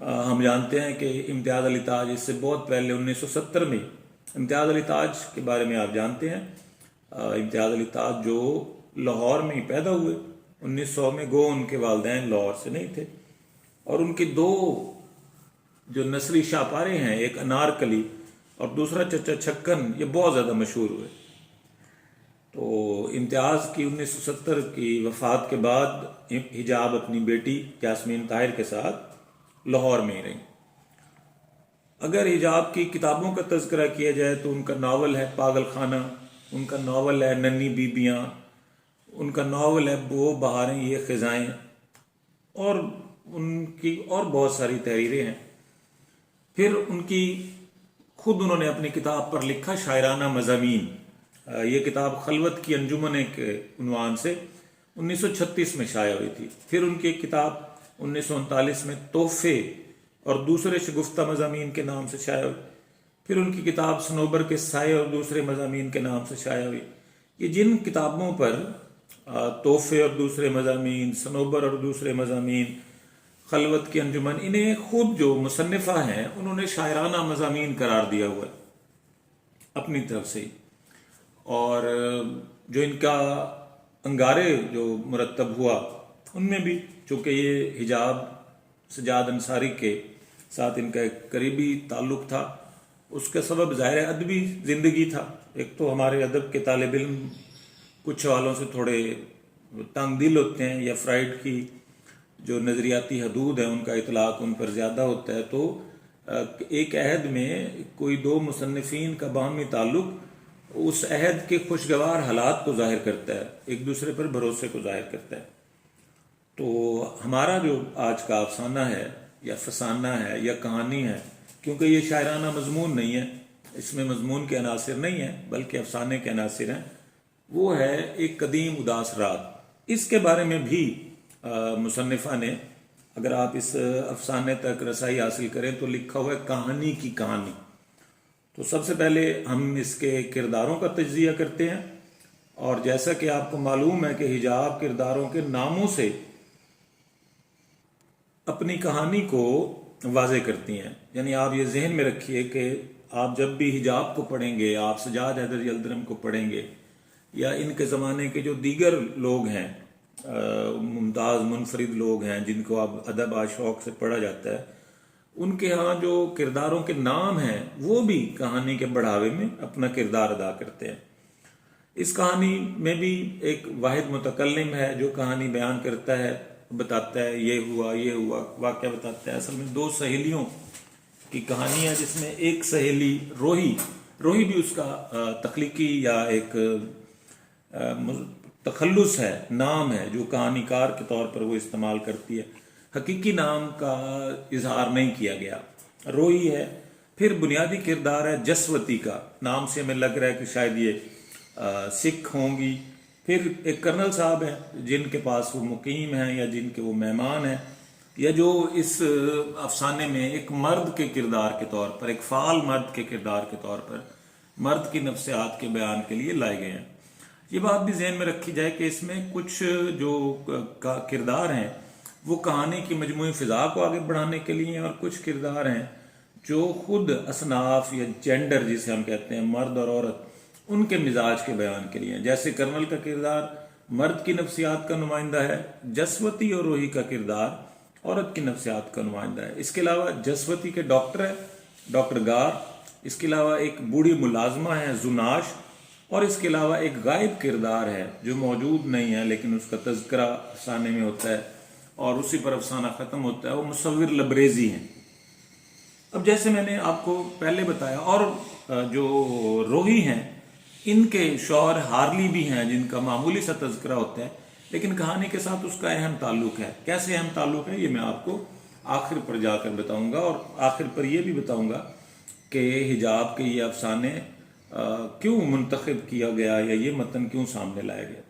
ہم جانتے ہیں کہ امتیاز علی تاج اس سے بہت پہلے 1970 میں، امتیاز علی تاج کے بارے میں آپ جانتے ہیں، امتیاز علی تاج جو لاہور میں ہی پیدا ہوئے 1900 میں، گو ان کے والدین لاہور سے نہیں تھے، اور ان کے دو جو نثری شاپارے ہیں، ایک انارکلی اور دوسرا چچا چھکن، یہ بہت زیادہ مشہور ہوئے۔ تو امتیاز کی 1970 کی وفات کے بعد حجاب اپنی بیٹی یاسمین طاہر کے ساتھ لاہور میں ہی رہی۔ اگر حجاب کی کتابوں کا تذکرہ کیا جائے تو ان کا ناول ہے پاگل خانہ، ان کا ناول ہے ننھی بیبیاں، ان کا ناول ہے وہ بہاریں یہ خزائیں، اور ان کی اور بہت ساری تحریریں ہیں۔ پھر ان کی خود انہوں نے اپنی کتاب پر لکھا شاعرانہ مضامین، یہ کتاب خلوت کی انجمن کے عنوان سے 1936 میں شائع ہوئی تھی۔ پھر ان کی کتاب 1939 میں تحفے اور دوسرے شگفتہ مضامین کے نام سے شائع ہوئی۔ پھر ان کی کتاب صنوبر کے سائے اور دوسرے مضامین کے نام سے شائع ہوئی۔ یہ جن کتابوں پر تحفے اور دوسرے مضامین، صنوبر اور دوسرے مضامین، خلوت کی انجمن، انہیں خود جو مصنفہ ہیں انہوں نے شاعرانہ مضامین قرار دیا ہوا ہے اپنی طرف سے، اور جو ان کا انگارے جو مرتب ہوا ان میں بھی، چونکہ یہ حجاب سجاد انصاری کے ساتھ ان کا ایک قریبی تعلق تھا، اس کا سبب ظاہر ادبی زندگی تھا۔ ایک تو ہمارے ادب کے طالب علم کچھ حوالوں سے تھوڑے تنگ دل ہوتے ہیں، یا فرائڈ کی جو نظریاتی حدود ہیں ان کا اطلاق ان پر زیادہ ہوتا ہے، تو ایک عہد میں کوئی دو مصنفین کا باہمی تعلق اس عہد کے خوشگوار حالات کو ظاہر کرتا ہے، ایک دوسرے پر بھروسے کو ظاہر کرتا ہے۔ تو ہمارا جو آج کا افسانہ ہے یا فسانہ ہے یا کہانی ہے، کیونکہ یہ شاعرانہ مضمون نہیں ہے، اس میں مضمون کے عناصر نہیں ہیں بلکہ افسانے کے عناصر ہیں، وہ ہے ایک قدیم اداس رات۔ اس کے بارے میں بھی مصنفہ نے، اگر آپ اس افسانے تک رسائی حاصل کریں تو لکھا ہوا ہے کہانی کی کہانی۔ تو سب سے پہلے ہم اس کے کرداروں کا تجزیہ کرتے ہیں، اور جیسا کہ آپ کو معلوم ہے کہ حجاب کرداروں کے ناموں سے اپنی کہانی کو واضح کرتی ہیں۔ یعنی آپ یہ ذہن میں رکھیے کہ آپ جب بھی حجاب کو پڑھیں گے، آپ سجاد حیدر یلدرم کو پڑھیں گے، یا ان کے زمانے کے جو دیگر لوگ ہیں، ممتاز منفرد لوگ ہیں جن کو اب ادب شوق سے پڑھا جاتا ہے، ان کے ہاں جو کرداروں کے نام ہیں وہ بھی کہانی کے بڑھاوے میں اپنا کردار ادا کرتے ہیں۔ اس کہانی میں بھی ایک واحد متکلم ہے جو کہانی بیان کرتا ہے، بتاتا ہے یہ ہوا واقعہ بتاتا ہے۔ اصل میں دو سہیلیوں کی کہانی ہے، جس میں ایک سہیلی روہی بھی اس کا تخلیقی یا ایک تخلص ہے، نام ہے جو کہانی کار کے طور پر وہ استعمال کرتی ہے، حقیقی نام کا اظہار نہیں کیا گیا، روہی ہے۔ پھر بنیادی کردار ہے جسوتی کا، نام سے ہمیں لگ رہا ہے کہ شاید یہ سکھ ہوں گی۔ پھر ایک کرنل صاحب ہیں جن کے پاس وہ مقیم ہیں یا جن کے وہ مہمان ہیں، یا جو اس افسانے میں ایک مرد کے کردار کے طور پر، ایک فعال مرد کے کردار کے طور پر، مرد کی نفسیات کے بیان کے لیے لائے گئے ہیں۔ یہ بات بھی ذہن میں رکھی جائے کہ اس میں کچھ جو کردار ہیں وہ کہانی کی مجموعی فضا کو آگے بڑھانے کے لیے ہیں، اور کچھ کردار ہیں جو خود اصناف یا جینڈر جسے ہم کہتے ہیں، مرد اور عورت، ان کے مزاج کے بیان کے لیے ہیں۔ جیسے کرنل کا کردار مرد کی نفسیات کا نمائندہ ہے، جسوتی اور روہی کا کردار عورت کی نفسیات کا نمائندہ ہے۔ اس کے علاوہ جسوتی کے ڈاکٹر ہے ڈاکٹر گار، اس کے علاوہ ایک بوڑھی ملازمہ ہے زناش، اور اس کے علاوہ ایک غائب کردار ہے جو موجود نہیں ہے لیکن اس کا تذکرہ افسانے میں ہوتا ہے اور اسی پر افسانہ ختم ہوتا ہے، وہ مصور لبریزی ہیں۔ اب جیسے میں نے آپ کو پہلے بتایا، اور جو روہی ہیں ان کے شوہر ہارلی بھی ہیں جن کا معمولی سا تذکرہ ہوتا ہے، لیکن کہانی کے ساتھ اس کا اہم تعلق ہے۔ کیسے اہم تعلق ہے یہ میں آپ کو آخر پر جا کر بتاؤں گا، اور آخر پر یہ بھی بتاؤں گا کہ حجاب کے یہ افسانے کیوں منتخب کیا گیا یا یہ متن کیوں سامنے لایا گیا۔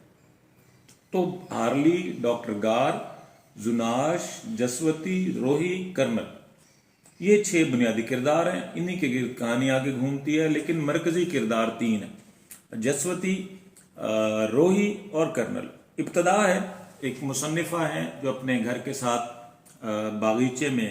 تو ہارلی، ڈاکٹر گار، زناش، جسوتی، روہی، کرنل، یہ 6 بنیادی کردار ہیں، انہی کے گرد کہانی آگے گھومتی ہے، لیکن مرکزی کردار 3 ہیں، جسوتی، روہی اور کرنل۔ ابتدا ہے، ایک مصنفہ ہیں جو اپنے گھر کے ساتھ باغیچے میں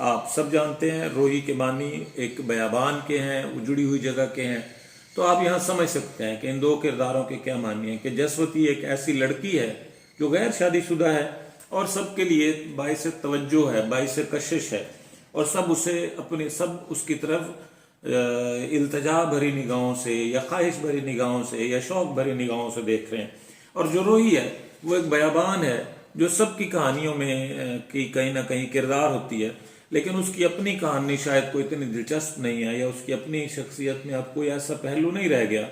آپ سب جانتے ہیں روہی کے معنی ایک بیابان کے ہیں، اجڑی ہوئی جگہ کے ہیں. تو آپ یہاں سمجھ سکتے ہیں کہ ان دو کرداروں کے کیا معنی ہیں. کہ جسوتی ایک ایسی لڑکی ہے جو غیر شادی شدہ ہے اور سب کے لیے باعث توجہ ہے، باعث کشش ہے، اور سب اس کی طرف التجا بھری نگاہوں سے یا خواہش بھری نگاہوں سے یا شوق بھری نگاہوں سے دیکھ رہے ہیں. اور جو روہی ہے وہ ایک بیابان ہے جو سب کی کہانیوں میں کی کہیں نہ کہیں کردار ہوتی ہے، لیکن اس کی اپنی کہانی شاید کوئی اتنی دلچسپ نہیں ہے، یا اس کی اپنی شخصیت میں اب کوئی ایسا پہلو نہیں رہ گیا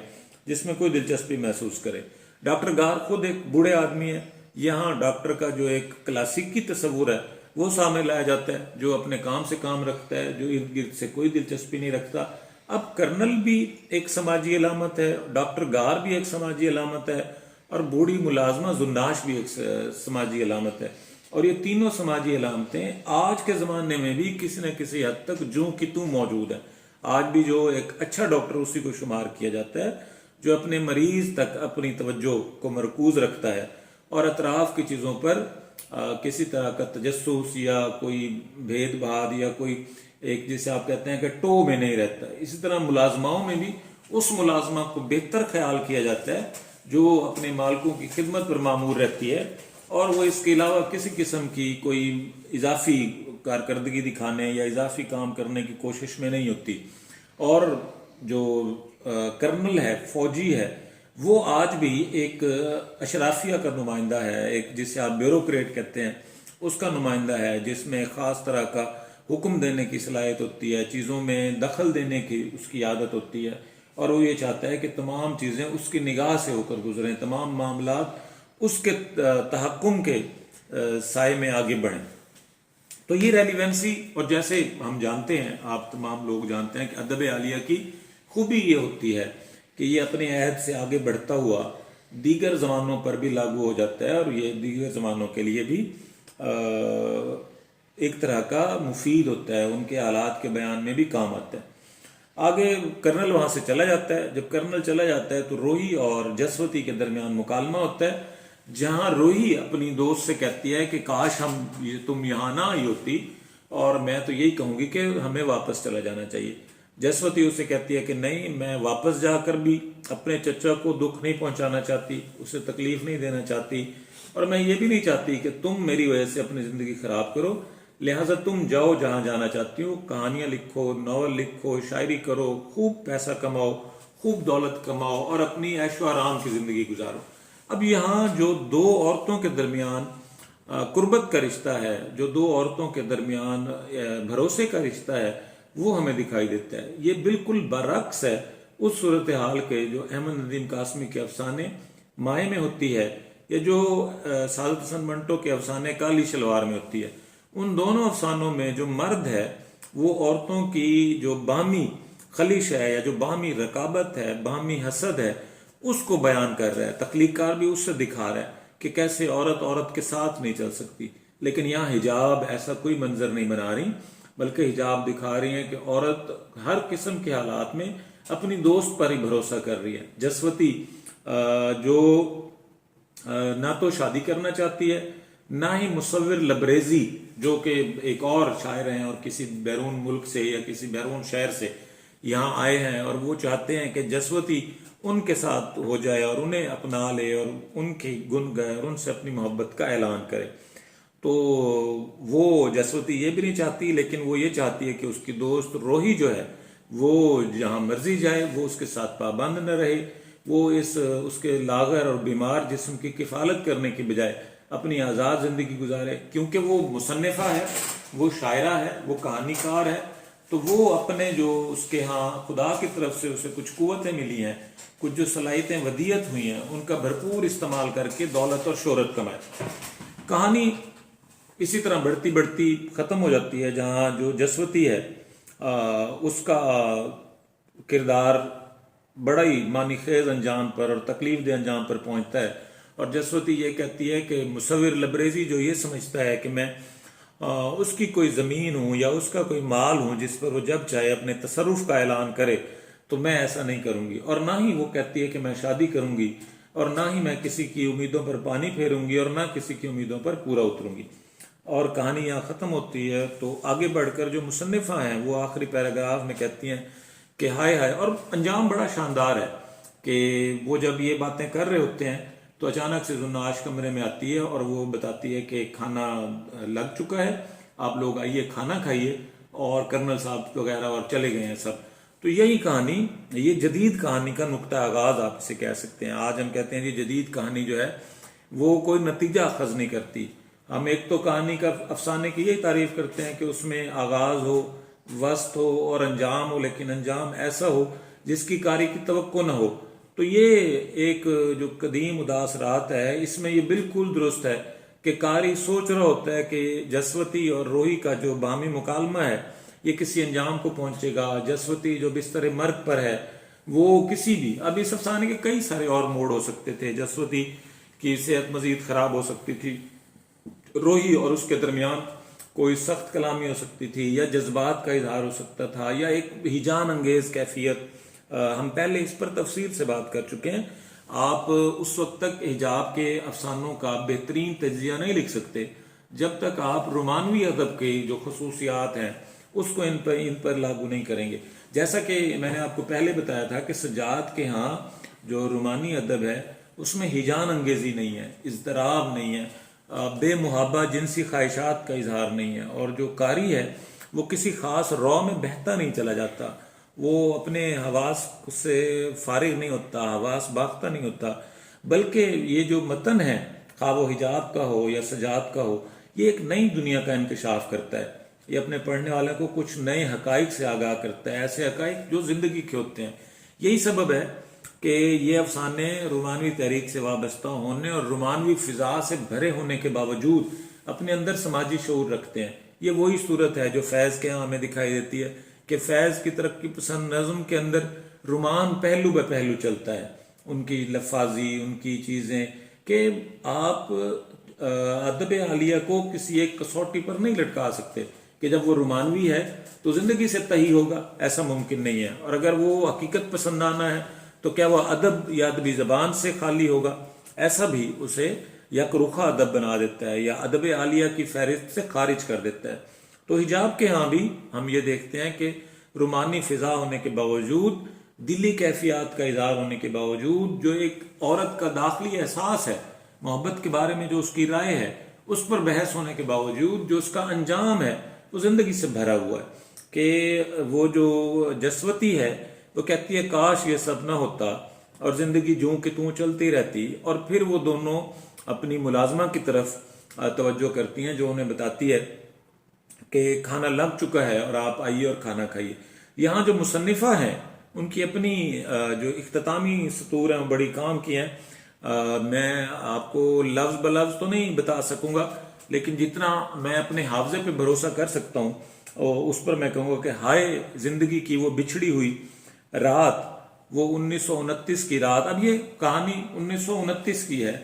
جس میں کوئی دلچسپی محسوس کرے. ڈاکٹر غار خود ایک بوڑھے آدمی ہے. یہاں ڈاکٹر کا جو ایک کلاسیکی تصور ہے وہ سامنے لایا جاتا ہے، جو اپنے کام سے کام رکھتا ہے، جو ارد گرد سے کوئی دلچسپی نہیں رکھتا. اب کرنل بھی ایک سماجی علامت ہے، ڈاکٹر غار بھی ایک سماجی علامت ہے، اور بوڑھی ملازمہ زناش بھی ایک سماجی علامت ہے. اور یہ تینوں سماجی علامتیں آج کے زمانے میں بھی کسی نہ کسی حد تک جوں کی توں موجود ہیں. آج بھی جو ایک اچھا ڈاکٹر اسی کو شمار کیا جاتا ہے جو اپنے مریض تک اپنی توجہ کو مرکوز رکھتا ہے اور اطراف کی چیزوں پر کسی طرح کا تجسس یا کوئی بھید بھاد یا کوئی ایک جسے آپ کہتے ہیں کہ ٹو میں نہیں رہتا. اسی طرح ملازماؤں میں بھی اس ملازمہ کو بہتر خیال کیا جاتا ہے جو اپنے مالکوں کی خدمت پر مامور رہتی ہے، اور وہ اس کے علاوہ کسی قسم کی کوئی اضافی کارکردگی دکھانے یا اضافی کام کرنے کی کوشش میں نہیں ہوتی. اور جو کرنل ہے، فوجی ہے، وہ آج بھی ایک اشرافیہ کا نمائندہ ہے، ایک جسے آپ بیوروکریٹ کہتے ہیں اس کا نمائندہ ہے، جس میں خاص طرح کا حکم دینے کی صلاحیت ہوتی ہے، چیزوں میں دخل دینے کی اس کی عادت ہوتی ہے، اور وہ یہ چاہتا ہے کہ تمام چیزیں اس کی نگاہ سے ہو کر گزریں، تمام معاملات اس کے تحکم کے سائے میں آگے بڑھیں. تو یہ ریلیونسی، اور جیسے ہم جانتے ہیں، آپ تمام لوگ جانتے ہیں کہ ادب عالیہ کی خوبی یہ ہوتی ہے کہ یہ اپنے عہد سے آگے بڑھتا ہوا دیگر زمانوں پر بھی لاگو ہو جاتا ہے، اور یہ دیگر زمانوں کے لیے بھی ایک طرح کا مفید ہوتا ہے، ان کے حالات کے بیان میں بھی کام آتا ہے. آگے کرنل وہاں سے چلا جاتا ہے. جب کرنل چلا جاتا ہے تو روہی اور جسوتی کے درمیان مکالمہ ہوتا ہے، جہاں روہی اپنی دوست سے کہتی ہے کہ کاش تم یہاں نہ آئی ہوتی، اور میں تو یہی کہوں گی کہ ہمیں واپس چلا جانا چاہیے. جسوتی اسے کہتی ہے کہ نہیں، میں واپس جا کر بھی اپنے چچا کو دکھ نہیں پہنچانا چاہتی، اسے تکلیف نہیں دینا چاہتی، اور میں یہ بھی نہیں چاہتی کہ تم میری وجہ سے اپنی زندگی خراب کرو. لہٰذا تم جاؤ جہاں جانا چاہتی ہو، کہانیاں لکھو، ناول لکھو، شاعری کرو، خوب پیسہ کماؤ، خوب دولت کماؤ، اور اپنی عیش و آرام کی زندگی گزارو. اب یہاں جو دو عورتوں کے درمیان قربت کا رشتہ ہے، جو دو عورتوں کے درمیان بھروسے کا رشتہ ہے، وہ ہمیں دکھائی دیتا ہے. یہ بالکل برعکس ہے اس صورتحال کے جو احمد ندیم قاسمی کے افسانے مائع میں ہوتی ہے، یا جو سعادت حسن منٹو کے افسانے کالی شلوار میں ہوتی ہے. ان دونوں افسانوں میں جو مرد ہے وہ عورتوں کی جو باہمی خلش ہے، یا جو باہمی رقابت ہے، باہمی حسد ہے، اس کو بیان کر رہا ہے. تخلیق کار بھی اس سے دکھا رہا ہے کہ کیسے عورت کے ساتھ نہیں چل سکتی. لیکن یہاں حجاب ایسا کوئی منظر نہیں بنا رہی، بلکہ حجاب دکھا رہی ہیں کہ عورت ہر قسم کے حالات میں اپنی دوست پر ہی بھروسہ کر رہی ہے. جسوتی جو نہ تو شادی کرنا چاہتی ہے، نہ ہی مصور لبریزی جو کہ ایک اور شاعر ہیں اور کسی بیرون ملک سے یا کسی بیرون شہر سے یہاں آئے ہیں، اور وہ چاہتے ہیں کہ جسوتی ان کے ساتھ ہو جائے اور انہیں اپنا لے اور ان کی گن گائے اور ان سے اپنی محبت کا اعلان کرے. تو وہ جسوتی یہ بھی نہیں چاہتی، لیکن وہ یہ چاہتی ہے کہ اس کی دوست روہی جو ہے وہ جہاں مرضی جائے، وہ اس کے ساتھ پابند نہ رہے، وہ اس کے لاغر اور بیمار جسم کی کفالت کرنے کی بجائے اپنی آزاد زندگی گزارے. کیونکہ وہ مصنفہ ہے، وہ شاعرہ ہے، وہ کہانی کار ہے، تو وہ اپنے جو اس کے ہاں خدا کی طرف سے اسے کچھ قوتیں ملی ہیں، کچھ جو صلاحیتیں ودیت ہوئی ہیں، ان کا بھرپور استعمال کر کے دولت اور شہرت کمائے. کہانی اسی طرح بڑھتی بڑھتی ختم ہو جاتی ہے جہاں جو جسوتی ہے اس کا کردار بڑا ہی معنی خیز انجام پر اور تکلیف دہ انجام پر پہنچتا ہے. اور جسوتی یہ کہتی ہے کہ مصور لبریزی جو یہ سمجھتا ہے کہ میں اس کی کوئی زمین ہوں یا اس کا کوئی مال ہوں جس پر وہ جب چاہے اپنے تصرف کا اعلان کرے، تو میں ایسا نہیں کروں گی. اور نہ ہی وہ کہتی ہے کہ میں شادی کروں گی، اور نہ ہی میں کسی کی امیدوں پر پانی پھیروں گی، اور نہ کسی کی امیدوں پر پورا اتروں گی. اور کہانی یہاں ختم ہوتی ہے، تو آگے بڑھ کر جو مصنفہ ہیں وہ آخری پیراگراف میں کہتی ہیں کہ ہائے ہائے، اور انجام بڑا شاندار ہے کہ وہ جب یہ باتیں کر رہے ہوتے ہیں تو اچانک سے ذوالنعاش کمرے میں آتی ہے اور وہ بتاتی ہے کہ کھانا لگ چکا ہے، آپ لوگ آئیے کھانا کھائیے، اور کرنل صاحب وغیرہ اور چلے گئے ہیں سب۔ تو یہی کہانی، یہ جدید کہانی کا نقطہ آغاز آپ اسے کہہ سکتے ہیں۔ آج ہم کہتے ہیں جی جدید کہانی جو ہے وہ کوئی نتیجہ اخذ نہیں کرتی۔ ہم ایک تو کہانی کا، افسانے کی یہی تعریف کرتے ہیں کہ اس میں آغاز ہو، وسط ہو اور انجام ہو، لیکن انجام ایسا ہو جس کی قاری کی توقع نہ ہو۔ تو یہ ایک جو قدیم اداس رات ہے، اس میں یہ بالکل درست ہے کہ قاری سوچ رہا ہوتا ہے کہ جسوتی اور روحی کا جو باہمی مکالمہ ہے یہ کسی انجام کو پہنچے گا۔ جسوتی جو بستر مرگ پر ہے وہ کسی بھی، اب اس افسانے کے کئی سارے اور موڑ ہو سکتے تھے، جسوتی کی صحت مزید خراب ہو سکتی تھی، روحی اور اس کے درمیان کوئی سخت کلامی ہو سکتی تھی، یا جذبات کا اظہار ہو سکتا تھا، یا ایک ہیجان انگیز کیفیت۔ ہم پہلے اس پر تفصیل سے بات کر چکے ہیں۔ آپ اس وقت تک حجاب کے افسانوں کا بہترین تجزیہ نہیں لکھ سکتے جب تک آپ رومانوی ادب کی جو خصوصیات ہیں اس کو ان پر لاگو نہیں کریں گے۔ جیسا کہ میں نے آپ کو پہلے بتایا تھا کہ سجاد کے ہاں جو رومانی ادب ہے اس میں ہیجان انگیزی نہیں ہے، اضطراب نہیں ہے، بے محابہ جنسی خواہشات کا اظہار نہیں ہے، اور جو قاری ہے وہ کسی خاص رو میں بہتا نہیں چلا جاتا، وہ اپنے حواس سے فارغ نہیں ہوتا، حواس باختہ نہیں ہوتا، بلکہ یہ جو متن ہے خواہ وہ حجاب کا ہو یا سجاد کا ہو، یہ ایک نئی دنیا کا انکشاف کرتا ہے۔ یہ اپنے پڑھنے والے کو کچھ نئے حقائق سے آگاہ کرتا ہے، ایسے حقائق جو زندگی کے ہوتے ہیں۔ یہی سبب ہے کہ یہ افسانے رومانوی تحریک سے وابستہ ہونے اور رومانوی فضا سے بھرے ہونے کے باوجود اپنے اندر سماجی شعور رکھتے ہیں۔ یہ وہی صورت ہے جو فیض کے ہاں ہمیں دکھائی دیتی ہے کہ فیض کی ترقی پسند نظم کے اندر رومان پہلو بہ پہلو چلتا ہے، ان کی لفاظی، ان کی چیزیں، کہ آپ ادب عالیہ کو کسی ایک کسوٹی پر نہیں لٹکا سکتے کہ جب وہ رومانوی ہے تو زندگی سے تہی ہوگا، ایسا ممکن نہیں ہے، اور اگر وہ حقیقت پسندانہ ہے تو کیا وہ ادب یا ادبی زبان سے خالی ہوگا؟ ایسا بھی اسے یک رخا ادب بنا دیتا ہے یا ادب عالیہ کی فہرست سے خارج کر دیتا ہے۔ تو حجاب کے ہاں بھی ہم یہ دیکھتے ہیں کہ رومانی فضا ہونے کے باوجود، دلی کیفیات کا اظہار ہونے کے باوجود، جو ایک عورت کا داخلی احساس ہے محبت کے بارے میں، جو اس کی رائے ہے اس پر بحث ہونے کے باوجود، جو اس کا انجام ہے وہ زندگی سے بھرا ہوا ہے۔ کہ وہ جو جسوتی ہے وہ کہتی ہے کاش یہ سب نہ ہوتا اور زندگی جوں کہ توں چلتی رہتی، اور پھر وہ دونوں اپنی ملازمہ کی طرف توجہ کرتی ہیں جو انہیں بتاتی ہے کہ کھانا لگ چکا ہے اور آپ آئیے اور کھانا کھائیے۔ یہاں جو مصنفہ ہیں ان کی اپنی جو اختتامی سطور ہیں بڑی کام کی ہیں۔ میں آپ کو لفظ بلفظ تو نہیں بتا سکوں گا، لیکن جتنا میں اپنے حافظے پہ بھروسہ کر سکتا ہوں اس پر میں کہوں گا کہ ہائے زندگی کی وہ بچھڑی ہوئی رات، وہ 1929 کی رات۔ اب یہ کہانی 1929 کی ہے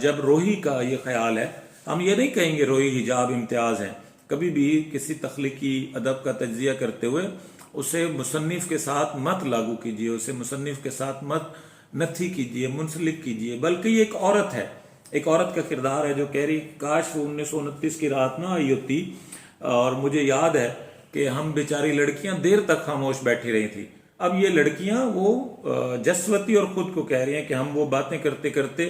جب روحی کا یہ خیال ہے۔ ہم یہ نہیں کہیں گے روحی حجاب امتیاز ہیں، کبھی بھی کسی تخلیقی ادب کا تجزیہ کرتے ہوئے اسے مصنف کے ساتھ مت لاگو کیجیے، اسے مصنف کے ساتھ مت نتھی کیجیے، منسلک کیجیے، بلکہ یہ ایک عورت ہے، ایک عورت کا کردار ہے جو کہہ رہی کاش وہ 1929 کی رات نہ آئی ہوتی، اور مجھے یاد ہے کہ ہم بیچاری لڑکیاں دیر تک خاموش بیٹھی رہی تھی۔ اب یہ لڑکیاں وہ جسوتی اور خود کو کہہ رہی ہیں کہ ہم وہ باتیں کرتے کرتے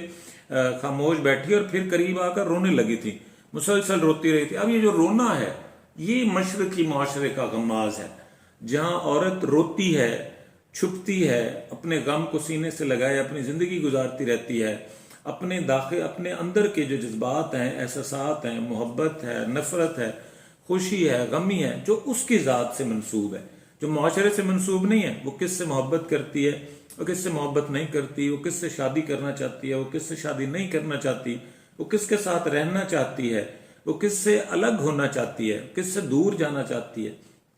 خاموش بیٹھی اور پھر قریب آ کر رونے لگی تھی، مسلسل روتی رہی تھی۔ اب یہ جو رونا ہے یہ مشرقی معاشرے کا غماز ہے، جہاں عورت روتی ہے، چھپتی ہے، اپنے غم کو سینے سے لگائے اپنی زندگی گزارتی رہتی ہے، اپنے داخل اپنے اندر کے جو جذبات ہیں، احساسات ہیں، محبت ہے، نفرت ہے، خوشی ہے، غمی ہے، جو اس کی ذات سے منسوب ہے، جو معاشرے سے منسوب نہیں ہے۔ وہ کس سے محبت کرتی ہے، وہ کس سے محبت نہیں کرتی، وہ کس سے شادی کرنا چاہتی ہے، وہ کس سے شادی نہیں کرنا چاہتی، وہ کس کے ساتھ رہنا چاہتی ہے، وہ کس سے الگ ہونا چاہتی ہے، کس سے دور جانا چاہتی ہے،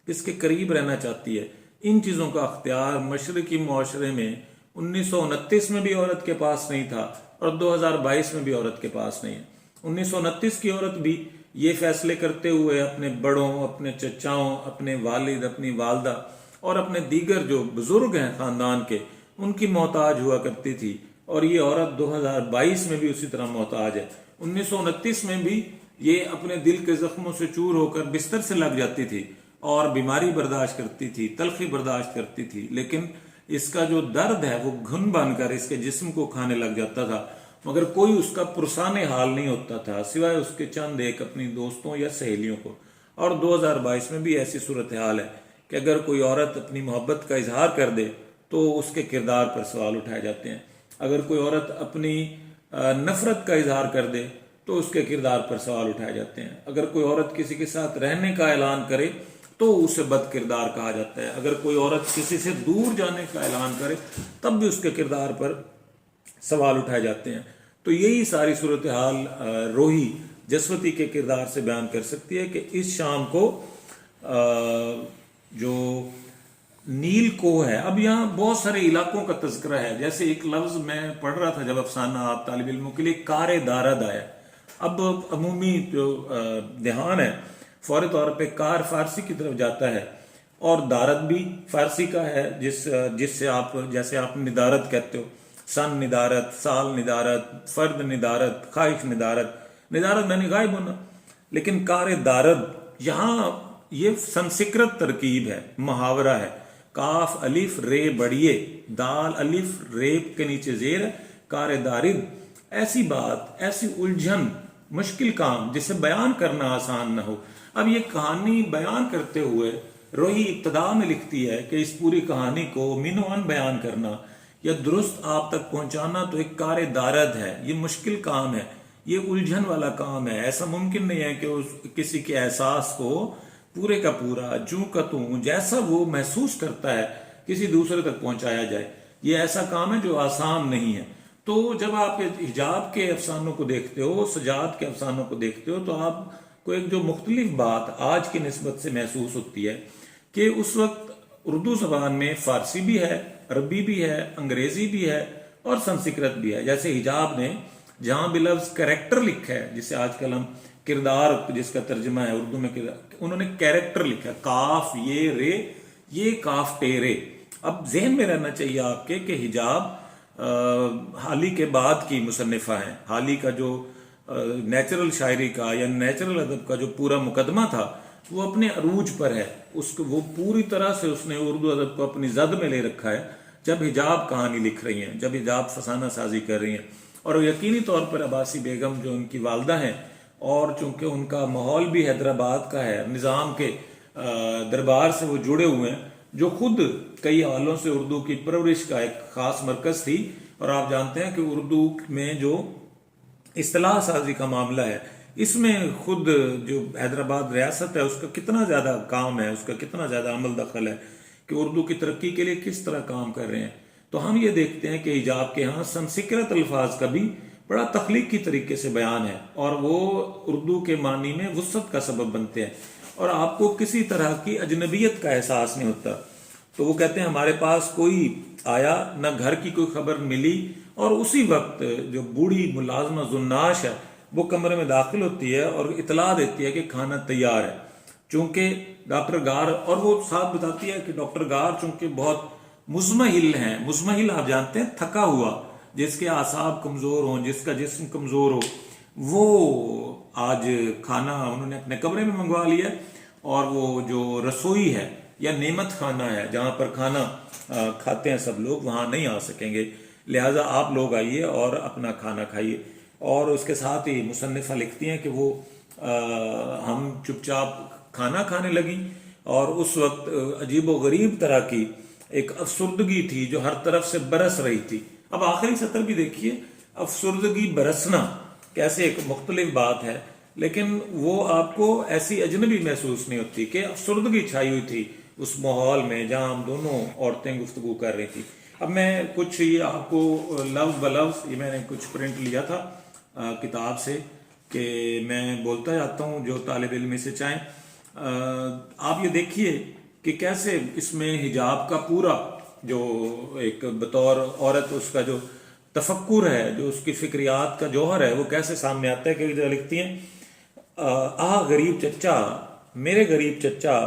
کس کے قریب رہنا چاہتی ہے۔ ان چیزوں کا اختیار مشرقی معاشرے میں 1929 میں بھی عورت کے پاس نہیں تھا اور 2022 میں بھی عورت کے پاس نہیں ہے۔ 1929 کی عورت بھی یہ فیصلے کرتے ہوئے اپنے بڑوں، اپنے چچاؤں، اپنے والد، اپنی والدہ اور اپنے دیگر جو بزرگ ہیں خاندان کے، ان کی محتاج ہوا کرتی تھی، اور یہ عورت 2022 میں بھی اسی طرح محتاج ہے۔ 1929 میں بھی یہ اپنے دل کے زخموں سے چور ہو کر بستر سے لگ جاتی تھی اور بیماری برداشت کرتی تھی، تلخی برداشت کرتی تھی، لیکن اس کا جو درد ہے وہ گھن بن کر اس کے جسم کو کھانے لگ جاتا تھا، مگر کوئی اس کا پرسان حال نہیں ہوتا تھا سوائے اس کے چند ایک اپنی دوستوں یا سہیلیوں کو۔ اور 2022 میں بھی ایسی صورتحال ہے کہ اگر کوئی عورت اپنی محبت کا اظہار کر دے تو اس کے کردار پر سوال اٹھائے جاتے ہیں، اگر کوئی عورت اپنی نفرت کا اظہار کر دے تو اس کے کردار پر سوال اٹھائے جاتے ہیں، اگر کوئی عورت کسی کے ساتھ رہنے کا اعلان کرے تو اسے بد کردار کہا جاتا ہے، اگر کوئی عورت کسی سے دور جانے کا اعلان کرے تب بھی اس کے کردار پر سوال اٹھائے جاتے ہیں۔ تو یہی ساری صورتحال روہی جسوتی کے کردار سے بیان کر سکتی ہے کہ اس شام کو جو نیل کوہ ہے، اب یہاں بہت سارے علاقوں کا تذکرہ ہے، جیسے ایک لفظ میں پڑھ رہا تھا جب افسانہ آپ طالب علموں کے لیے، کار دارد آیا۔ اب عمومی جو دھیان ہے فوری طور پہ کار فارسی کی طرف جاتا ہے اور دارد بھی فارسی کا ہے، جس سے آپ جیسے آپ ندارت کہتے ہو، سن ندارت، سال ندارت، فرد ندارت، خواہش ندارت، ندارت میں نے غائب ہونا، لیکن کار دارد یہاں یہ سنسکرت ترکیب ہے، محاورہ ہے، کاف الف رے بڑیے، دال الف ریب کے نیچے زیر، کار دارد، ایسی بات، ایسی الجھن، مشکل کام جسے بیان کرنا آسان نہ ہو۔ اب یہ کہانی بیان کرتے ہوئے روہی ابتدا میں لکھتی ہے کہ اس پوری کہانی کو من و عن بیان کرنا یا درست آپ تک پہنچانا تو ایک کار دارد ہے، یہ مشکل کام ہے، یہ الجھن والا کام ہے، ایسا ممکن نہیں ہے کہ کسی کے احساس کو پورے کا پورا جوں کا توں جیسا وہ محسوس کرتا ہے کسی دوسرے تک پہنچایا جائے، یہ ایسا کام ہے جو آسان نہیں ہے۔ تو جب آپ حجاب کے افسانوں کو دیکھتے ہو، سجاد کے افسانوں کو دیکھتے ہو، تو آپ کو ایک جو مختلف بات آج کی نسبت سے محسوس ہوتی ہے کہ اس وقت اردو زبان میں فارسی بھی ہے، عربی بھی ہے، انگریزی بھی ہے اور سنسکرت بھی ہے۔ جیسے حجاب نے جہاں بھی لفظ کریکٹر لکھا ہے، جسے آج کل ہم کردار جس کا ترجمہ ہے اردو میں انہوں نے کریکٹر لکھا، کاف یہ رے، یہ کاف ٹیرے۔ اب ذہن میں رہنا چاہیے آپ کے کہ حجاب حالی کے بعد کی مصنفہ ہیں، حالی کا جو نیچرل شاعری کا یا نیچرل ادب کا جو پورا مقدمہ تھا وہ اپنے عروج پر ہے، وہ پوری طرح سے اس نے اردو ادب کو اپنی زد میں لے رکھا ہے جب حجاب کہانی لکھ رہی ہیں، جب حجاب فسانہ سازی کر رہی ہیں۔ اور یقینی طور پر عباسی بیگم جو ان کی والدہ ہیں، اور چونکہ ان کا ماحول بھی حیدرآباد کا ہے، نظام کے دربار سے وہ جڑے ہوئے ہیں، جو خود کئی حوالوں سے اردو کی پرورش کا ایک خاص مرکز تھی۔ اور آپ جانتے ہیں کہ اردو میں جو اصطلاح سازی کا معاملہ ہے، اس میں خود جو حیدرآباد ریاست ہے اس کا کتنا زیادہ کام ہے، اس کا کتنا زیادہ عمل دخل ہے کہ اردو کی ترقی کے لیے کس طرح کام کر رہے ہیں۔ تو ہم یہ دیکھتے ہیں کہ حجاب کے ہاں سنسکرت الفاظ کا بھی بڑا تخلیقی طریقے سے بیان ہے، اور وہ اردو کے معنی میں وسعت کا سبب بنتے ہیں، اور آپ کو کسی طرح کی اجنبیت کا احساس نہیں ہوتا۔ تو وہ کہتے ہیں ہمارے پاس کوئی آیا، نہ گھر کی کوئی خبر ملی، اور اسی وقت جو بوڑھی ملازمہ زناش ہے وہ کمرے میں داخل ہوتی ہے اور اطلاع دیتی ہے کہ کھانا تیار ہے۔ چونکہ ڈاکٹر گار، اور وہ ساتھ بتاتی ہے کہ ڈاکٹر گار چونکہ بہت مزمحل ہیں، مزمحل آپ جانتے ہیں تھکا ہوا، جس کے اعصاب کمزور ہوں، جس کا جسم کمزور ہو، وہ آج کھانا انہوں نے اپنے کمرے میں منگوا لیا، اور وہ جو رسوئی ہے یا نعمت خانہ ہے جہاں پر کھانا کھاتے ہیں سب لوگ، وہاں نہیں آ سکیں گے، لہٰذا آپ لوگ آئیے اور اپنا کھانا کھائیے۔ اور اس کے ساتھ ہی مصنفہ لکھتی ہیں کہ وہ ہم چپ چاپ کھانا کھانے لگیں، اور اس وقت عجیب و غریب طرح کی ایک افسردگی تھی جو ہر طرف سے برس رہی تھی۔ اب آخری سطر بھی دیکھیے، افسردگی برسنا کیسے ایک مختلف بات ہے، لیکن وہ آپ کو ایسی اجنبی محسوس نہیں ہوتی کہ افسردگی چھائی ہوئی تھی اس ماحول میں جہاں ہم دونوں عورتیں گفتگو کر رہی تھی۔ اب میں کچھ یہ آپ کو لفظ بلفظ، یہ میں نے کچھ پرنٹ لیا تھا کتاب سے کہ میں بولتا جاتا ہوں جو طالب علم اسے چاہیں۔ آپ یہ دیکھیے کہ کیسے اس میں حجاب کا پورا جو ایک بطور عورت اس کا جو تفکر ہے، جو اس کی فکریات کا جوہر ہے، وہ کیسے سامنے آتا ہے کہ جو لکھتی ہیں غریب چچا، میرے غریب چچا،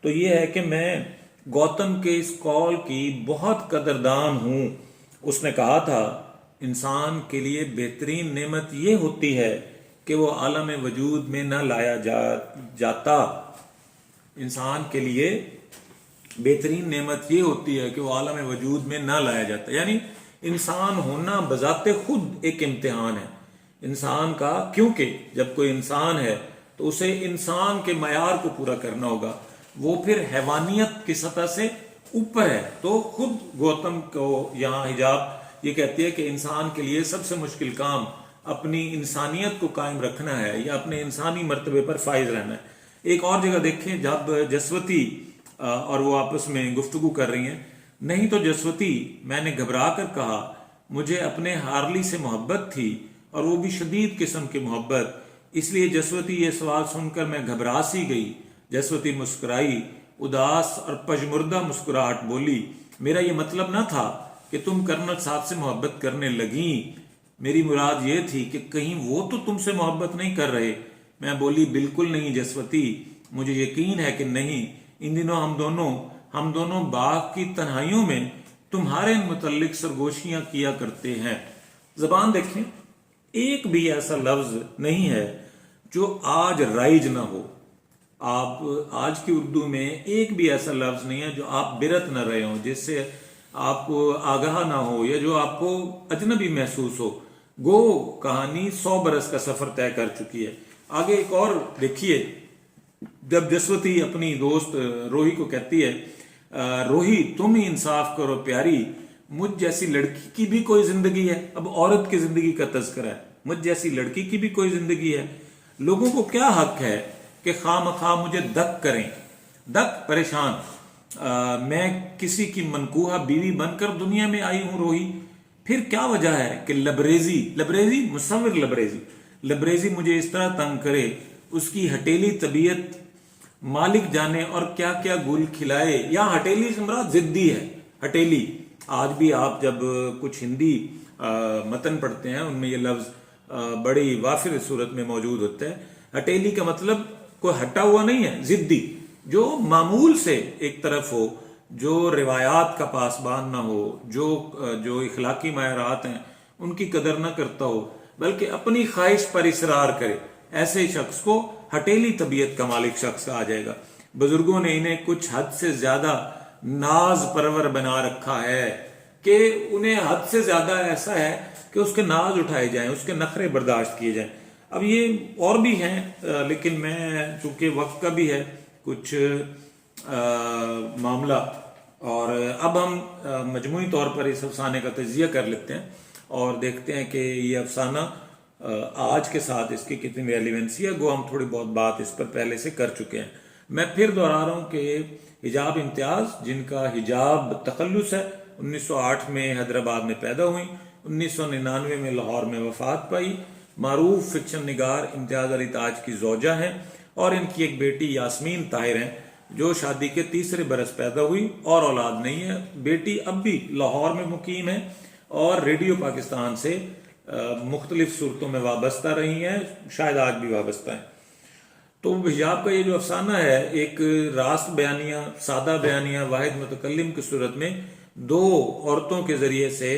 تو یہ ہے کہ میں گوتم کے اس قول کی بہت قدردان ہوں۔ اس نے کہا تھا انسان کے لیے بہترین نعمت یہ ہوتی ہے کہ وہ عالم وجود میں نہ لایا جاتا. انسان کے لیے بہترین نعمت یہ ہوتی ہے کہ وہ عالم وجود میں نہ لایا جاتا. یعنی انسان ہونا بذات خود ایک امتحان ہے انسان کا، کیونکہ جب کوئی انسان ہے تو اسے انسان کے معیار کو پورا کرنا ہوگا. وہ پھر حیوانیت کی سطح سے اوپر ہے. تو خود گوتم کو یہاں حجاب یہ کہتی ہے کہ انسان کے لیے سب سے مشکل کام اپنی انسانیت کو قائم رکھنا ہے یا اپنے انسانی مرتبے پر فائز رہنا ہے. ایک اور جگہ دیکھیں جب جسوتی اور وہ آپس میں گفتگو کر رہی ہیں. نہیں تو جسوتی، میں نے گھبرا کر کہا، مجھے اپنے ہارلی سے محبت تھی اور وہ بھی شدید قسم کی محبت. اس لیے جسوتی یہ سوال سن کر میں گھبرا سی گئی. جسوتی مسکرائی، اداس اور پژمردہ مسکراہٹ بولی، میرا یہ مطلب نہ تھا کہ تم کرنل صاحب سے محبت کرنے لگیں. میری مراد یہ تھی کہ کہیں وہ تو تم سے محبت نہیں کر رہے. میں بولی، بالکل نہیں جسوتی، مجھے یقین ہے کہ نہیں. ان دنوں ہم دونوں باغ کی تنہائیوں میں تمہارے متعلق سرگوشیاں کیا کرتے ہیں. زبان دیکھیں، ایک بھی ایسا لفظ نہیں ہے جو آج رائج نہ ہو. آپ آج کی اردو میں ایک بھی ایسا لفظ نہیں ہے جو آپ برت نہ رہے ہوں، جس سے آپ کو آگاہ نہ ہو یا جو آپ کو اجنبی محسوس ہو. گو کہانی 100 برس کا سفر طے کر چکی ہے. آگے ایک اور دیکھیے، جب جسوتی اپنی دوست روہی کو کہتی ہے، روہی تم ہی انصاف کرو پیاری، مجھ جیسی لڑکی کی بھی کوئی زندگی ہے. اب عورت کی زندگی کا تذکرہ ہے. مجھ جیسی لڑکی کی بھی کوئی زندگی ہے. لوگوں کو کیا حق ہے کہ خواہ مخواہ مجھے دک کریں، دک پریشان. میں کسی کی منکوحہ بیوی بن کر دنیا میں آئی ہوں روہی. پھر کیا وجہ ہے کہ لبریزی مصور لبریزی مجھے اس طرح تنگ کرے. اس کی ہٹیلی طبیعت مالک جانے اور کیا کیا گل کھلائے. یا ہٹیلی سے مراد ضدی ہے. ہٹیلی آج بھی آپ جب کچھ ہندی متن پڑھتے ہیں ان میں یہ لفظ بڑی وافر صورت میں موجود ہوتا ہے. ہٹیلی کا مطلب کوئی ہٹا ہوا نہیں ہے، ضدی، جو معمول سے ایک طرف ہو، جو روایات کا پاسبان نہ ہو، جو اخلاقی معیارات ہیں ان کی قدر نہ کرتا ہو، بلکہ اپنی خواہش پر اصرار کرے. ایسے شخص کو ہٹیلی طبیعت کا مالک شخص کہا جائے گا. بزرگوں نے انہیں کچھ حد سے زیادہ ناز پرور بنا رکھا ہے کہ انہیں حد سے زیادہ ایسا ہے کہ اس کے ناز اٹھائے جائیں، اس کے نخرے برداشت کیے جائیں. اب یہ اور بھی ہیں، لیکن میں چونکہ وقت کا بھی ہے کچھ معاملہ، اور اب ہم مجموعی طور پر اس افسانے کا تجزیہ کر لیتے ہیں اور دیکھتے ہیں کہ یہ افسانہ آج کے ساتھ اس کی کتنی ریلیونسی ہے. گو ہم تھوڑی بہت بات اس پر پہلے سے کر چکے ہیں. میں پھر دہرا رہا ہوں کہ حجاب امتیاز، جن کا حجاب تخلص ہے، 1908 میں حیدرآباد میں پیدا ہوئی، 1999 میں لاہور میں وفات پائی. معروف فکشن نگار امتیاز علی تاج کی زوجہ ہیں اور ان کی ایک بیٹی یاسمین طاہر ہیں جو شادی کے تیسرے برس پیدا ہوئی اور اولاد نہیں ہے. بیٹی اب بھی لاہور میں مقیم ہے اور ریڈیو پاکستان سے مختلف صورتوں میں وابستہ رہی ہیں، شاید آج بھی وابستہ ہیں. تو حجاب کا یہ جو افسانہ ہے ایک راست بیانیہ، سادہ بیانیہ، واحد متکلم کی صورت میں دو عورتوں کے ذریعے سے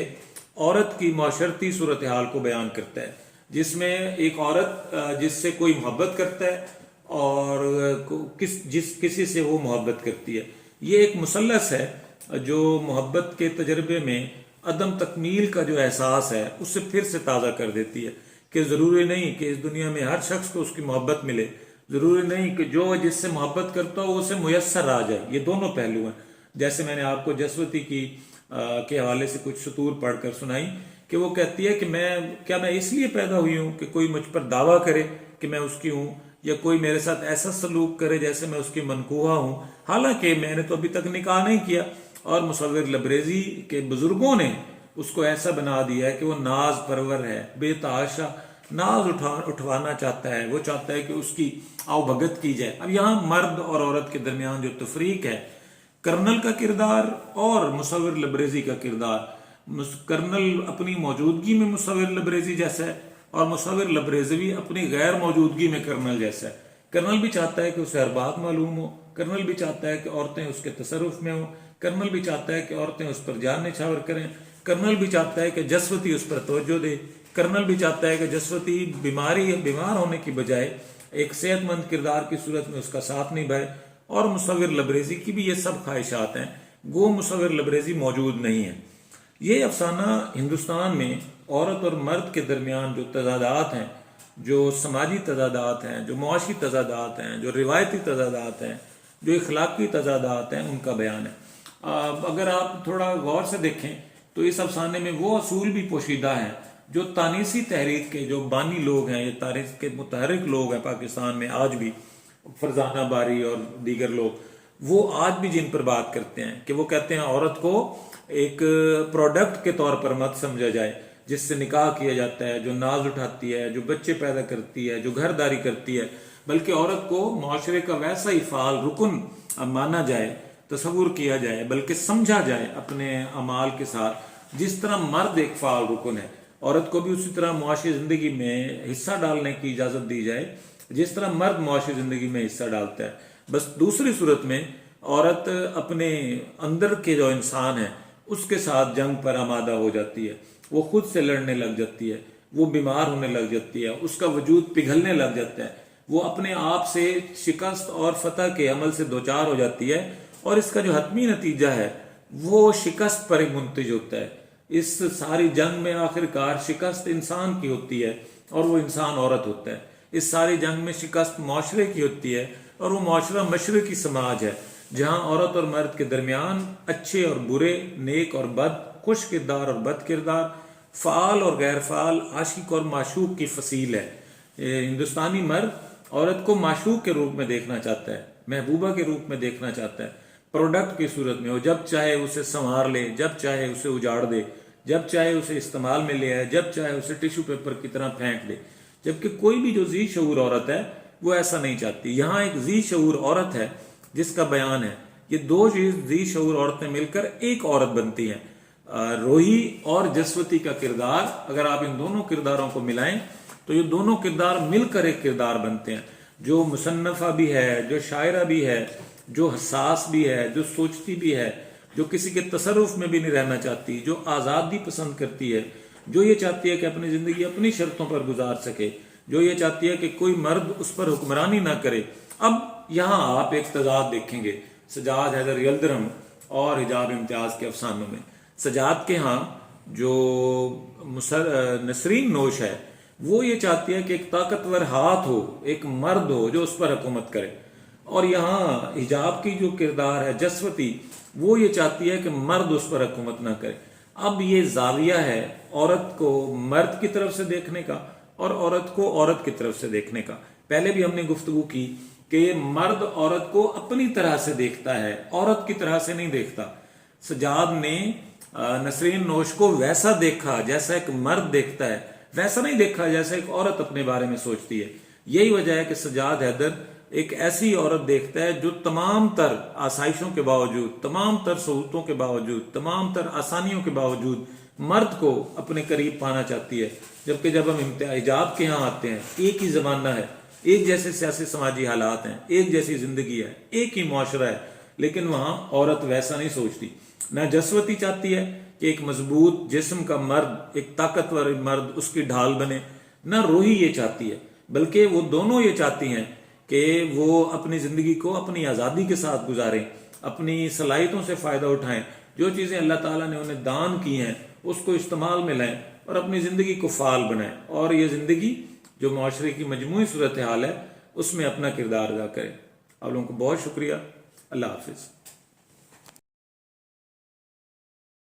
عورت کی معاشرتی صورتحال کو بیان کرتا ہے، جس میں ایک عورت جس سے کوئی محبت کرتا ہے اور کسی سے وہ محبت کرتی ہے. یہ ایک مثلث ہے جو محبت کے تجربے میں عدم تکمیل کا جو احساس ہے اس سے پھر سے تازہ کر دیتی ہے کہ ضروری نہیں کہ اس دنیا میں ہر شخص کو اس کی محبت ملے، ضروری نہیں کہ جو جس سے محبت کرتا ہو اسے میسر آ جائے. یہ دونوں پہلو ہیں. جیسے میں نے آپ کو جسوتی کے حوالے سے کچھ سطور پڑھ کر سنائی کہ وہ کہتی ہے کہ میں اس لیے پیدا ہوئی ہوں کہ کوئی مجھ پر دعویٰ کرے کہ میں اس کی ہوں، یا کوئی میرے ساتھ ایسا سلوک کرے جیسے میں اس کی منکوحہ ہوں، حالانکہ میں نے تو ابھی تک نکاح نہیں کیا. اور مصور لبریزی کے بزرگوں نے اس کو ایسا بنا دیا ہے کہ وہ ناز پرور ہے، بے تحاشا ناز اٹھوانا چاہتا ہے، وہ چاہتا ہے کہ اس کی آؤ بھگت کی جائے. اب یہاں مرد اور عورت کے درمیان جو تفریق ہے، کرنل کا کردار اور مصور لبریزی کا کردار، کرنل اپنی موجودگی میں مصور لبریزی جیسا ہے اور مصور لبریزی اپنی غیر موجودگی میں کرنل جیسا ہے. کرنل بھی چاہتا ہے کہ اسے ہر بات معلوم ہو، کرنل بھی چاہتا ہے کہ عورتیں اس کے تصرف میں ہوں، کرنل بھی چاہتا ہے کہ عورتیں اس پر جان نچھاور کریں، کرنل بھی چاہتا ہے کہ جسوتی اس پر توجہ دے. کرنل بھی چاہتا ہے کہ جسوتی بیمار ہونے کی بجائے ایک صحت مند کردار کی صورت میں اس کا ساتھ نبھائے، اور مصور لبریزی کی بھی یہ سب خواہشات ہیں، گو مصور لبریزی موجود نہیں ہے۔ یہ افسانہ ہندوستان میں عورت اور مرد کے درمیان جو تضادات ہیں، جو سماجی تضادات ہیں، جو معاشی تضادات ہیں، جو روایتی تضادات ہیں، جو اخلاقی تضادات ہیں، ان کا بیان ہے۔ اگر آپ تھوڑا غور سے دیکھیں تو اس افسانے میں وہ اصول بھی پوشیدہ ہیں جو تانیسی تحریک کے جو بانی لوگ ہیں، یہ تاریخ کے متحرک لوگ ہیں پاکستان میں آج بھی، فرزانہ باری اور دیگر لوگ، وہ آج بھی جن پر بات کرتے ہیں کہ وہ کہتے ہیں عورت کو ایک پروڈکٹ کے طور پر مت سمجھا جائے جس سے نکاح کیا جاتا ہے، جو ناز اٹھاتی ہے، جو بچے پیدا کرتی ہے، جو گھر داری کرتی ہے، بلکہ عورت کو معاشرے کا ویسا ہی فعال رکن مانا جائے، تصور کیا جائے، بلکہ سمجھا جائے اپنے اعمال کے ساتھ، جس طرح مرد ایک فعال رکن ہے، عورت کو بھی اسی طرح معاشی زندگی میں حصہ ڈالنے کی اجازت دی جائے جس طرح مرد معاشی زندگی میں حصہ ڈالتا ہے۔ بس دوسری صورت میں عورت اپنے اندر کے جو انسان ہے اس کے ساتھ جنگ پر آمادہ ہو جاتی ہے، وہ خود سے لڑنے لگ جاتی ہے، وہ بیمار ہونے لگ جاتی ہے، اس کا وجود پگھلنے لگ جاتا ہے، وہ اپنے آپ سے شکست اور فتح کے عمل سے دوچار ہو جاتی ہے، اور اس کا جو حتمی نتیجہ ہے وہ شکست پر منتج ہوتا ہے۔ اس ساری جنگ میں آخر کار شکست انسان کی ہوتی ہے اور وہ انسان عورت ہوتا ہے۔ اس ساری جنگ میں شکست معاشرے کی ہوتی ہے اور وہ معاشرہ مشرقی سماج ہے، جہاں عورت اور مرد کے درمیان اچھے اور برے، نیک اور بد، خوش کردار اور بد کردار، فعال اور غیر فعال، عاشق اور معشوق کی فصیل ہے۔ ہندوستانی مرد عورت کو معشوق کے روپ میں دیکھنا چاہتا ہے، محبوبہ کے روپ میں دیکھنا چاہتا ہے، پروڈکٹ کی صورت میں، وہ جب چاہے اسے سنوار لے، جب چاہے اسے اجاڑ دے، جب چاہے اسے استعمال میں لے آئے، جب چاہے اسے ٹیشو پیپر کی طرح پھینک دے، جبکہ کوئی بھی جو ذی شعور عورت ہے وہ ایسا نہیں چاہتی۔ یہاں ایک ذی شعور عورت ہے جس کا بیان ہے، یہ دو ذی شعور عورتیں مل کر ایک عورت بنتی ہیں۔ روحی اور جسوتی کا کردار، اگر آپ ان دونوں کرداروں کو ملائیں تو یہ دونوں کردار مل کر ایک کردار بنتے ہیں، جو مصنفہ بھی ہے، جو شاعرہ بھی ہے، جو حساس بھی ہے، جو سوچتی بھی ہے، جو کسی کے تصرف میں بھی نہیں رہنا چاہتی، جو آزادی پسند کرتی ہے، جو یہ چاہتی ہے کہ اپنی زندگی اپنی شرطوں پر گزار سکے، جو یہ چاہتی ہے کہ کوئی مرد اس پر حکمرانی نہ کرے۔ اب یہاں آپ ایک تضاد دیکھیں گے سجاد حیدر یلدرم اور حجاب امتیاز کے افسانوں میں۔ سجاد کے ہاں جو نسرین نوش ہے وہ یہ چاہتی ہے کہ ایک طاقتور ہاتھ ہو، ایک مرد ہو جو اس پر حکومت کرے، اور یہاں حجاب کی جو کردار ہے جسوتی، وہ یہ چاہتی ہے کہ مرد اس پر حکومت نہ کرے۔ اب یہ زاویہ ہے عورت کو مرد کی طرف سے دیکھنے کا اور عورت کو عورت کی طرف سے دیکھنے کا۔ پہلے بھی ہم نے گفتگو کی کہ مرد عورت کو اپنی طرح سے دیکھتا ہے، عورت کی طرح سے نہیں دیکھتا۔ سجاد نے نسرین نوش کو ویسا دیکھا جیسا ایک مرد دیکھتا ہے، ویسا نہیں دیکھا جیسا ایک عورت اپنے بارے میں سوچتی ہے۔ یہی وجہ ہے کہ سجاد حیدر ایک ایسی عورت دیکھتا ہے جو تمام تر آسائشوں کے باوجود، تمام تر سہولتوں کے باوجود، تمام تر آسانیوں کے باوجود مرد کو اپنے قریب پانا چاہتی ہے۔ جبکہ جب ہم حجاب کے ہاں آتے ہیں، ایک ہی زمانہ ہے، ایک جیسے سیاسی سماجی حالات ہیں، ایک جیسی زندگی ہے، ایک ہی معاشرہ ہے، لیکن وہاں عورت ویسا نہیں سوچتی۔ نہ جسوتی چاہتی ہے کہ ایک مضبوط جسم کا مرد، ایک طاقتور مرد اس کی ڈھال بنے، نہ روحی یہ چاہتی ہے، بلکہ وہ دونوں یہ چاہتی ہیں کہ وہ اپنی زندگی کو اپنی آزادی کے ساتھ گزاریں، اپنی صلاحیتوں سے فائدہ اٹھائیں، جو چیزیں اللہ تعالیٰ نے انہیں دان کی ہیں اس کو استعمال میں لائیں اور اپنی زندگی کو فعال بنائیں، اور یہ زندگی جو معاشرے کی مجموعی صورتحال ہے اس میں اپنا کردار ادا کریں۔ آپ لوگوں کو بہت شکریہ، اللہ حافظ۔